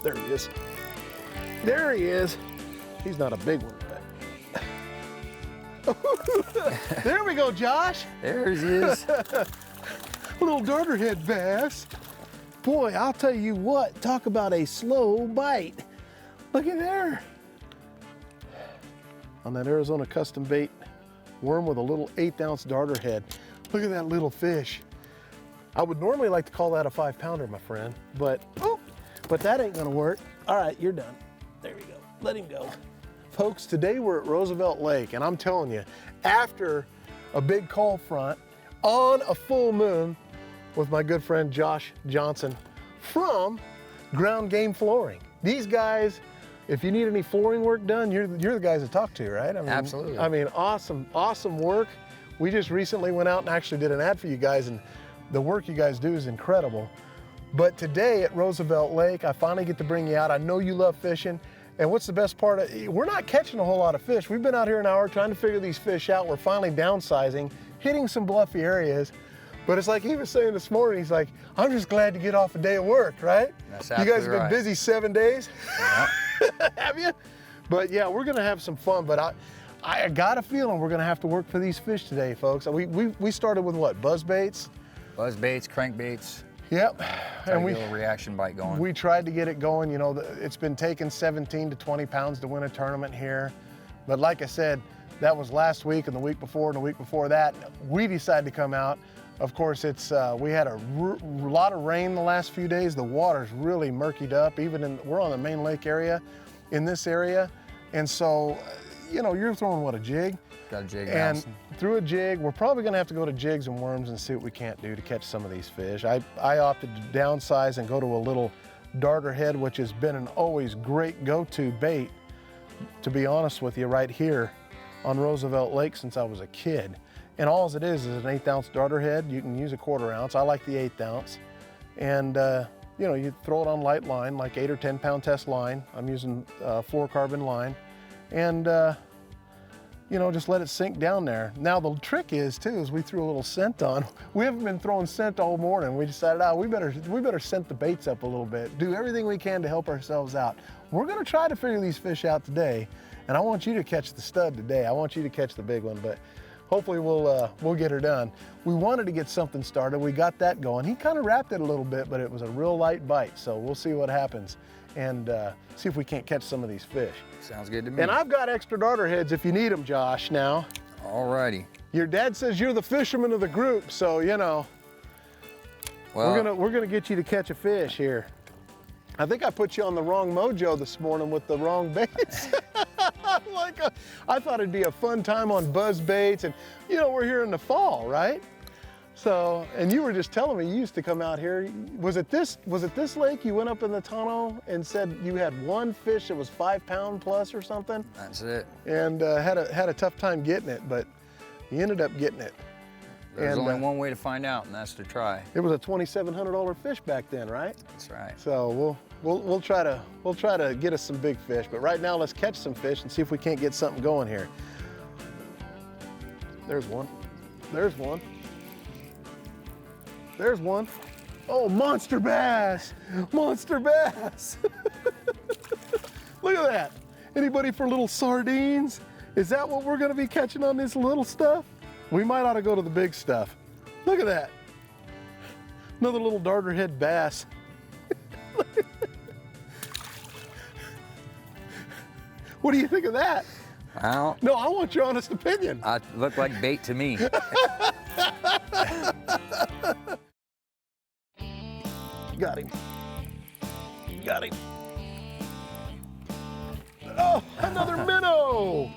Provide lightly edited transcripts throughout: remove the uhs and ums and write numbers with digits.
There he is. There he is. He's not a big one, but. There we go, Josh. There he is. Little darterhead bass. Boy, I'll tell you what, talk about a slow bite. Look at there. On that Arizona custom bait worm with a little 1/8 ounce darterhead. Look at that little fish. I would normally like to call that a 5-pounder, my friend, but that ain't gonna work. All right, you're done. There we go, let him go. Folks, today we're at Roosevelt Lake, and I'm telling you, after a big cold front on a full moon with my good friend Josh Johnson from Ground Game Flooring. These guys, if you need any flooring work done, you're the guys to talk to, right? I mean, absolutely. I mean, awesome work. We just recently went out and actually did an ad for you guys, and the work you guys do is incredible. But today at Roosevelt Lake, I finally get to bring you out. I know you love fishing, and what's the best part we're not catching a whole lot of fish. We've been out here an hour trying to figure these fish out. We're finally downsizing, hitting some bluffy areas. But it's like he was saying this morning, he's like, I'm just glad to get off a day of work, right? That's you guys have been right. busy 7 days? Yeah. Have you? But yeah, we're gonna have some fun, but I got a feeling we're gonna have to work for these fish today, folks. We started with what, buzz baits? Buzz baits, crankbaits. Yep. And we get a little reaction bite going. We tried to get it going. You know, it's been taking 17 to 20 pounds to win a tournament here. But like I said, that was last week and the week before and the week before that. We decided to come out. Of course, we had a lot of rain the last few days. The water's really murkied up. We're on the main lake area, in this area. And so, you know, you're throwing what, a jig? Got a jig. And through a jig, we're probably gonna have to go to jigs and worms and see what we can't do to catch some of these fish. I opted to downsize and go to a little darterhead, which has been an always great go-to bait, to be honest with you, right here on Roosevelt Lake since I was a kid. And all it is an 1/8 ounce darterhead. You can use a 1/4 ounce. I like the 1/8 ounce. And you know, you throw it on light line, like 8 or 10 pound test line. I'm using fluorocarbon line. And you know, just let it sink down there. Now the trick is too, is we threw a little scent on. We haven't been throwing scent all morning. We decided, we better scent the baits up a little bit, do everything we can to help ourselves out. We're gonna try to figure these fish out today, and I want you to catch the stud today. I want you to catch the big one, but hopefully we'll get her done. We wanted to get something started. We got that going. He kind of wrapped it a little bit, but it was a real light bite, so we'll see what happens and see if we can't catch some of these fish. Sounds good to me. And I've got extra darterheads if you need them, Josh, now. Alrighty. Your dad says you're the fisherman of the group, so you know, well, we're gonna get you to catch a fish here. I think I put you on the wrong mojo this morning with the wrong baits. I thought it'd be a fun time on buzz baits, and you know, we're here in the fall, right? So, and you were just telling me you used to come out here. Was it this lake you went up in the Tonto and said you had one fish that was 5 pound plus or something? That's it. And had a tough time getting it, but you ended up getting it. There's only one way to find out, and that's to try. It was a $2,700 fish back then, right? That's right. So we'll try to get us some big fish, but right now let's catch some fish and see if we can't get something going here. There's one. There's one. There's one. Oh, monster bass! Monster bass! Look at that. Anybody for little sardines? Is that what we're gonna be catching on this little stuff? We might ought to go to the big stuff. Look at that. Another little darterhead bass. What do you think of that? No, I want your honest opinion. I look like bait to me. Got him. Got him. Oh, another minnow.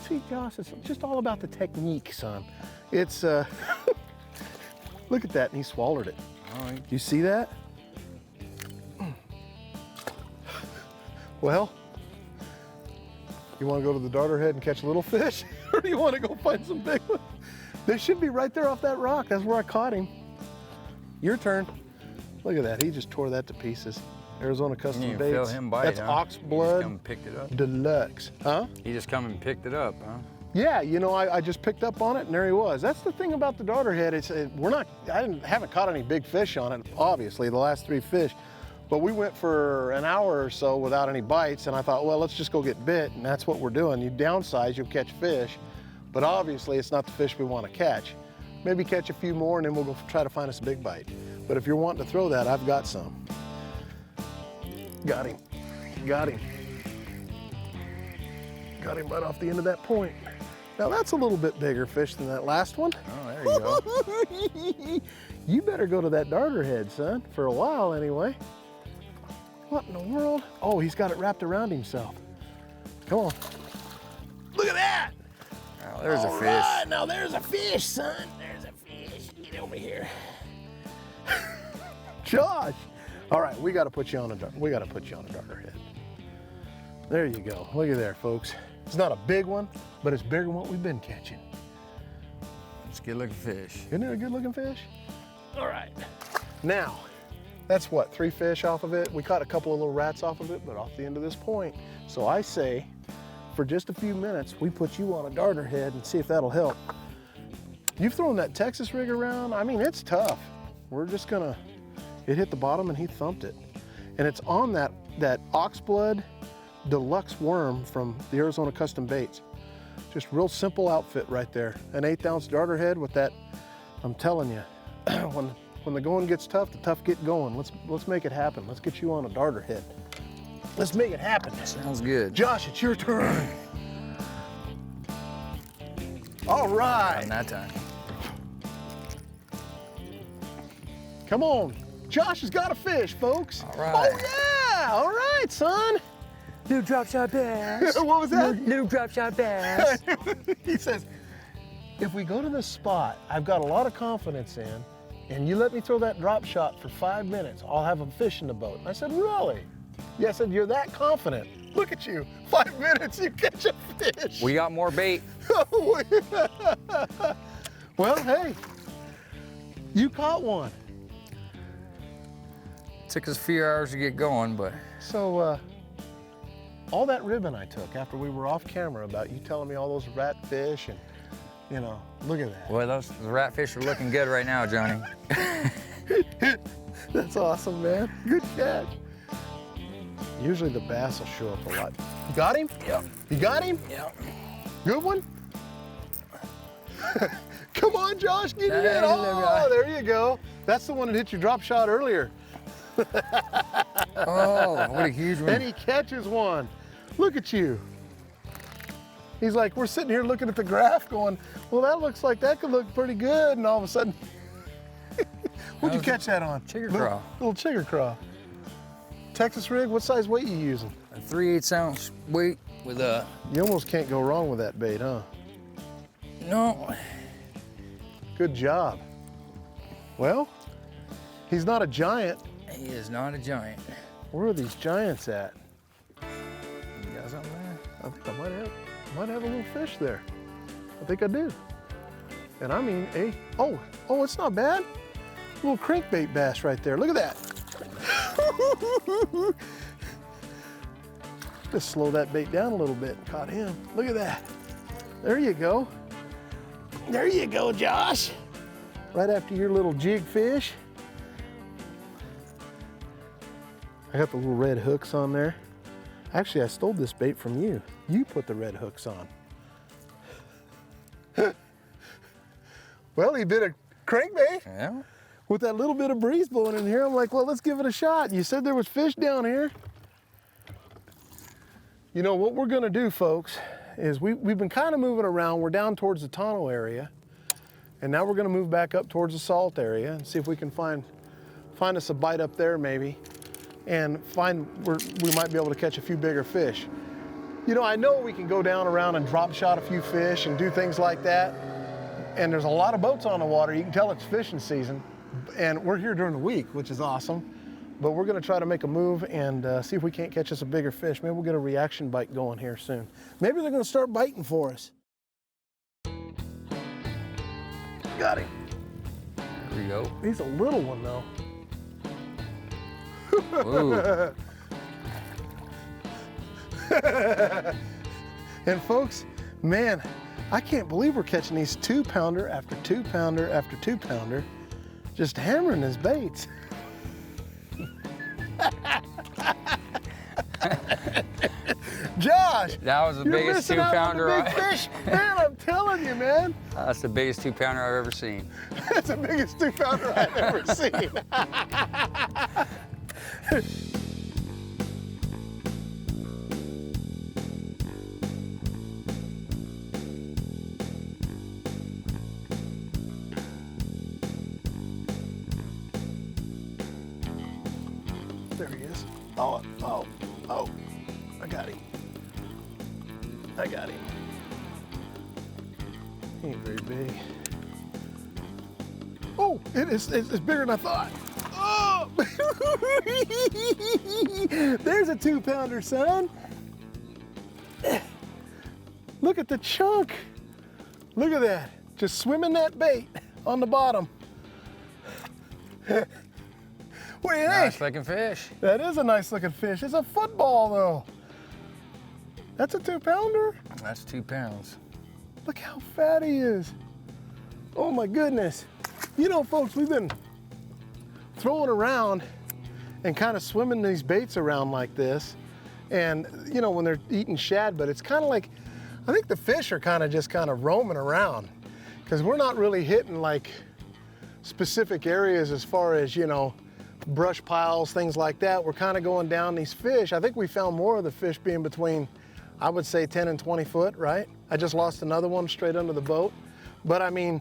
See, Josh, it's just all about the technique, son. It's, look at that, and he swallowed it. All right. You see that? Well, you want to go to the darterhead and catch little fish? Or do you want to go find some big ones? They should be right there off that rock. That's where I caught him. Your turn. Look at that. He just tore that to pieces. Arizona custom You baits. feel him bite, That's huh? ox He just blood come and picked it up. deluxe. Huh? He just come and picked it up, huh? Yeah, you know, I just picked up on it and there he was. That's the thing about the darterhead. I haven't caught any big fish on it, obviously, the last 3 fish. But we went for an hour or so without any bites, and I thought, well, let's just go get bit, and that's what we're doing. You downsize, you'll catch fish, but obviously it's not the fish we want to catch. Maybe catch a few more, and then we'll go try to find us a big bite. But if you're wanting to throw that, I've got some. Got him. Got him. Got him right off the end of that point. Now that's a little bit bigger fish than that last one. Oh, there you go. You better go to that darterhead, son, for a while anyway. What in the world? Oh, he's got it wrapped around himself. Come on. Look at that. Oh, there's a fish. Right, now there's a fish, son. There's a fish. Get over here. Josh. All right, we got to put you on a darterhead. There you go. Look at there, folks. It's not a big one, but it's bigger than what we've been catching. It's a good looking fish. Isn't it a good looking fish? All right. Now, that's what, 3 fish off of it? We caught a couple of little rats off of it, but off the end of this point. So I say, for just a few minutes, we put you on a darterhead and see if that'll help. You've thrown that Texas rig around. I mean, it's tough. We're just gonna, it hit the bottom and he thumped it. And it's on that oxblood deluxe worm from the Arizona Custom Baits. Just real simple outfit right there. An 1/8 ounce darterhead with that, I'm telling you, when the going gets tough, the tough get going. Let's make it happen. Let's get you on a darterhead. Let's make it happen. Sounds good. Josh, it's your turn. All right. Not that time. Come on. Josh has got a fish, folks. All right. Oh yeah, all right, son. Little drop shot bass. What was that? Little drop shot bass. He says, if we go to this spot I've got a lot of confidence in, and you let me throw that drop shot for 5 minutes, I'll have a fish in the boat. And I said, really? Yeah, I said, you're that confident. Look at you, 5 minutes, you catch a fish. We got more bait. Well, hey, you caught one. Took us a few hours to get going, but. So, all that ribbon I took after we were off camera about you telling me all those rat fish and, you know, look at that. Well, the ratfish are looking good right now, Johnny. That's awesome, man. Good catch. Usually the bass will show up a lot. You got him? Yep. You got him? Yep. Good one? Come on, Josh, get it in. Oh, there you go. That's the one that hit your drop shot earlier. Oh, what a huge one. And he catches one. Look at you. He's like, we're sitting here looking at the graph going, well, that looks like that could look pretty good. And all of a sudden, what'd you catch that on? Chigger craw. Little chigger craw. Texas rig, what size weight you using? A 3/8 ounce weight with a. You almost can't go wrong with that bait, huh? No. Good job. Well, he's not a giant. He is not a giant. Where are these giants at? You got something there? I think I might have a little fish there. I think I do. And I mean, oh, it's not bad. A little crankbait bass right there. Look at that. Just slow that bait down a little bit and caught him. Look at that. There you go. There you go, Josh. Right after your little jig fish. I got the little red hooks on there. Actually, I stole this bait from you. You put the red hooks on. Well, he did a crankbait. Yeah. With that little bit of breeze blowing in here, I'm like, well, let's give it a shot. You said there was fish down here. You know, what we're gonna do, folks, is we've been kind of moving around. We're down towards the Tonto area, and now we're gonna move back up towards the Salt area and see if we can find us a bite up there maybe, and we might be able to catch a few bigger fish. You know, I know we can go down around and drop shot a few fish and do things like that, and there's a lot of boats on the water. You can tell it's fishing season, and we're here during the week, which is awesome. But we're gonna try to make a move and see if we can't catch us a bigger fish. Maybe we'll get a reaction bite going here soon. Maybe they're gonna start biting for us. Got him. There we go. He's a little one though. Ooh. And folks, man, I can't believe we're catching these 2-pounder after 2-pounder after 2-pounder, just hammering his baits. Josh, That was the you're biggest missing out on the 2-pounder big fish. Man, I'm telling you, man. That's the biggest 2-pounder I've ever seen. That's the biggest 2-pounder I've ever seen. There he is. Oh, I got him. I got him. He ain't very big. Oh, it's bigger than I thought. Oh! There's a 2-pounder, son. Look at the chunk. Look at that. Just swimming that bait on the bottom. What do you think? Nice looking fish. That is a nice looking fish. It's a football though. That's a 2-pounder? That's 2 pounds. Look how fat he is. Oh my goodness. You know, folks, we've been throwing around and kind of swimming these baits around like this. And you know, when they're eating shad, but it's kind of like, I think the fish are kind of roaming around because we're not really hitting like specific areas as far as, you know, brush piles, things like that. We're kind of going down these fish. I think we found more of the fish being between, I would say 10 and 20 foot, right? I just lost another one straight under the boat. But I mean,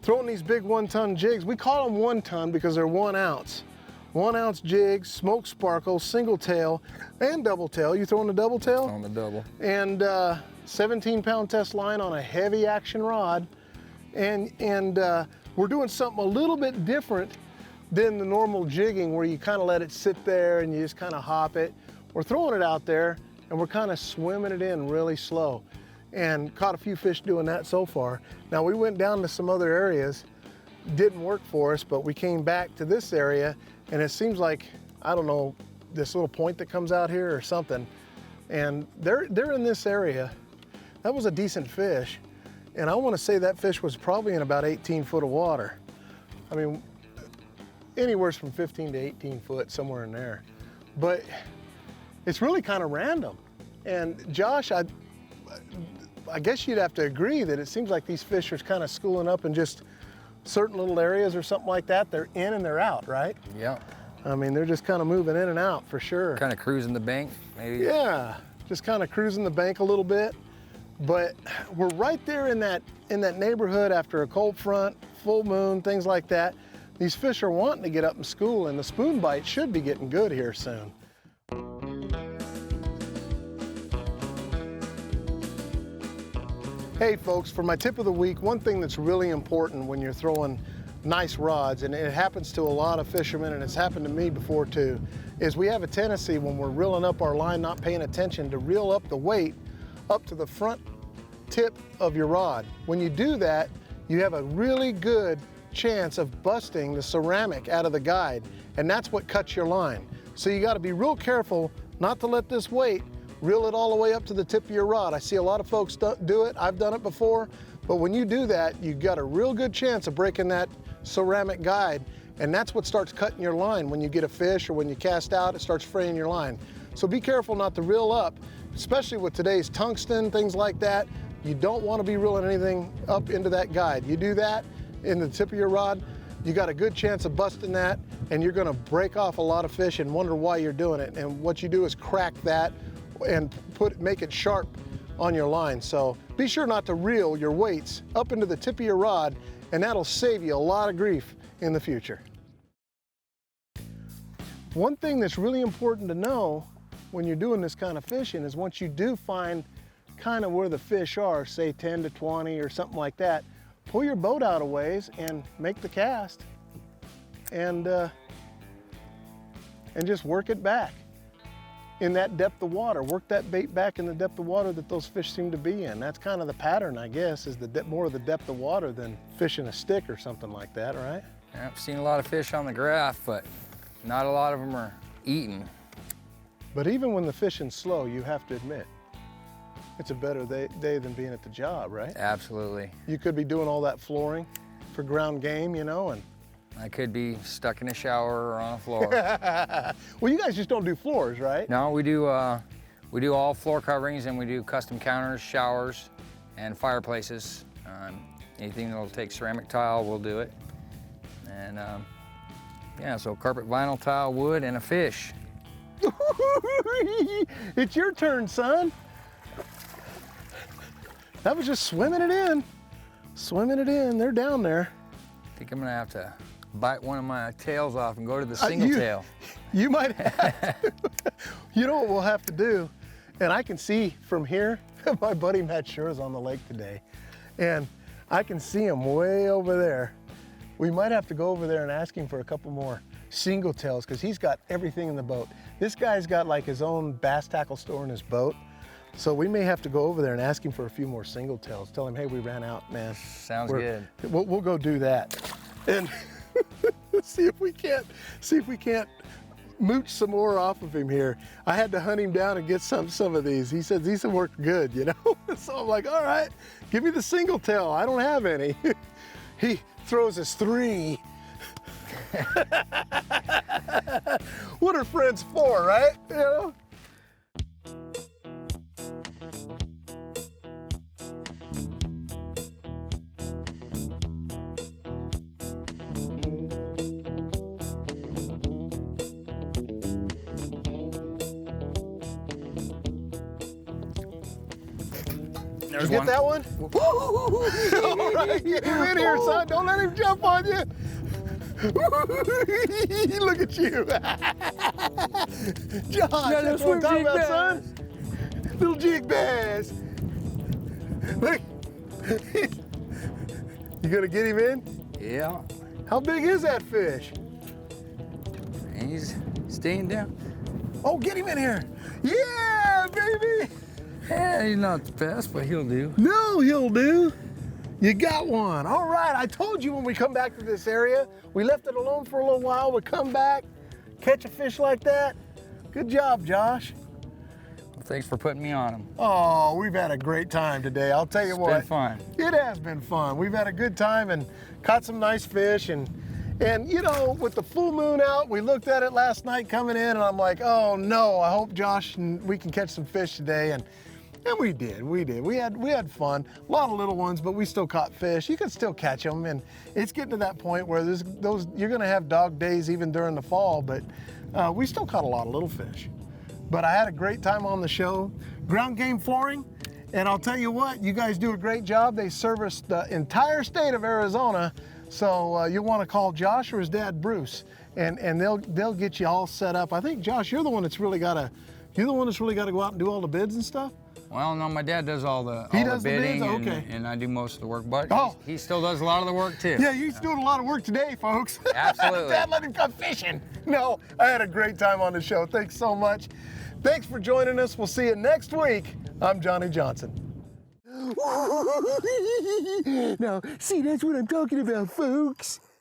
throwing these big 1-ton jigs, we call them 1 ton because they're 1 ounce. 1 ounce jigs, smoke sparkle, single tail, and double tail. You throwing the double tail? On the double. And 17-pound test line on a heavy action rod. And we're doing something a little bit different than the normal jigging where you kind of let it sit there and you just kind of hop it. We're throwing it out there and we're kind of swimming it in really slow, and caught a few fish doing that so far. Now we went down to some other areas, didn't work for us, but we came back to this area and it seems like, I don't know, this little point that comes out here or something, and they're in this area. That was a decent fish, and I want to say that fish was probably in about 18 foot of water. I mean, anywhere from 15 to 18 foot, somewhere in there. But it's really kind of random. And Josh, I guess you'd have to agree that it seems like these fish are kind of schooling up in just certain little areas or something like that. They're in and they're out, right? Yeah. I mean, they're just kind of moving in and out for sure. Kind of cruising the bank, maybe. Yeah, just kind of cruising the bank a little bit. But we're right there in that neighborhood after a cold front, full moon, things like that. These fish are wanting to get up and school, and the spoon bite should be getting good here soon. Hey folks, for my tip of the week, one thing that's really important when you're throwing nice rods, and it happens to a lot of fishermen, and it's happened to me before too, is we have a tendency when we're reeling up our line, not paying attention, to reel up the weight up to the front tip of your rod. When you do that, you have a really good chance of busting the ceramic out of the guide, and that's what cuts your line. So you got to be real careful not to let this weight reel it all the way up to the tip of your rod. I see a lot of folks do it. I've done it before, but when you do that, you got a real good chance of breaking that ceramic guide, and that's what starts cutting your line. When you get a fish or when you cast out, it starts fraying your line. So be careful not to reel up, especially with today's tungsten, things like that. You don't want to be reeling anything up into that guide. You do that in the tip of your rod, you got a good chance of busting that, and you're going to break off a lot of fish and wonder why you're doing it. And what you do is crack that and make it sharp on your line. So be sure not to reel your weights up into the tip of your rod, and that'll save you a lot of grief in the future. One thing that's really important to know when you're doing this kind of fishing is once you do find kind of where the fish are, say 10 to 20 or something like that, pull your boat out a ways and make the cast and just work it back in that depth of water. Work that bait back in the depth of water that those fish seem to be in. That's kind of the pattern, I guess, is more of the depth of water than fishing a stick or something like that, right? Yeah, I've seen a lot of fish on the graph, but not a lot of them are eating. But even when the fishing's slow, you have to admit, It's a better day than being at the job, right? Absolutely. You could be doing all that flooring for ground game, you know, and I could be stuck in a shower or on a floor. well, you guys just don't do floors, right? No, we do all floor coverings, and we do custom counters, showers, and fireplaces. Anything that'll take ceramic tile, we'll do it. And yeah, so carpet, vinyl, tile, wood, and a fish. It's your turn, son. That was just swimming it in. Swimming it in. They're down there. I think I'm gonna have to bite one of my tails off and go to the single tail. You might have to. You know what we'll have to do? And I can see from here, my buddy Matt Shore is on the lake today, and I can see him way over there. We might have to go over there and ask him for a couple more single tails, because he's got everything in the boat. This guy's got like his own bass tackle store in his boat. So we may have to go over there and ask him for a few more single tails. Tell him, hey, we ran out, man. Sounds good. We'll go do that. And see if we can't mooch some more off of him here. I had to hunt him down and get some of these. He says these have worked good, you know? So I'm like, all right, give me the single tail. I don't have any. He throws us 3. What are friends for, right? You know? There's Did you get that one? All right, get him in here, son. Don't let him jump on you. Look at you. Josh, that's what I'm talking about, son. Little jig bass. Look. You gonna get him in? Yeah. How big is that fish? And he's staying down. Oh, get him in here. Yeah, baby. Yeah, he's not the best, but he'll do. No, he'll do. You got one. All right, I told you when we come back to this area, we left it alone for a little while, we come back, catch a fish like that. Good job, Josh. Well, thanks for putting me on him. Oh, we've had a great time today. I'll tell you what. It's been fun. It has been fun. We've had a good time and caught some nice fish. And you know, with the full moon out, we looked at it last night coming in, and I'm like, oh no, I hope Josh and we can catch some fish today. And we did. We had fun. A lot of little ones, but we still caught fish. You can still catch them, and it's getting to that point where you're gonna have dog days even during the fall, but we still caught a lot of little fish. But I had a great time on the show. Ground Game Flooring, and I'll tell you what, you guys do a great job. They service the entire state of Arizona, so you'll want to call Josh or his dad Bruce, and they'll get you all set up. I think, Josh, you're the one that's really got to go out and do all the bids and stuff. Well, no, my dad does all the bidding, and I do most of the work, but he still does a lot of the work too. Yeah, he's doing a lot of work today, folks. Absolutely. Dad let him come fishing. No, I had a great time on the show. Thanks so much. Thanks for joining us. We'll see you next week. I'm Johnny Johnson. Now, see, that's what I'm talking about, folks.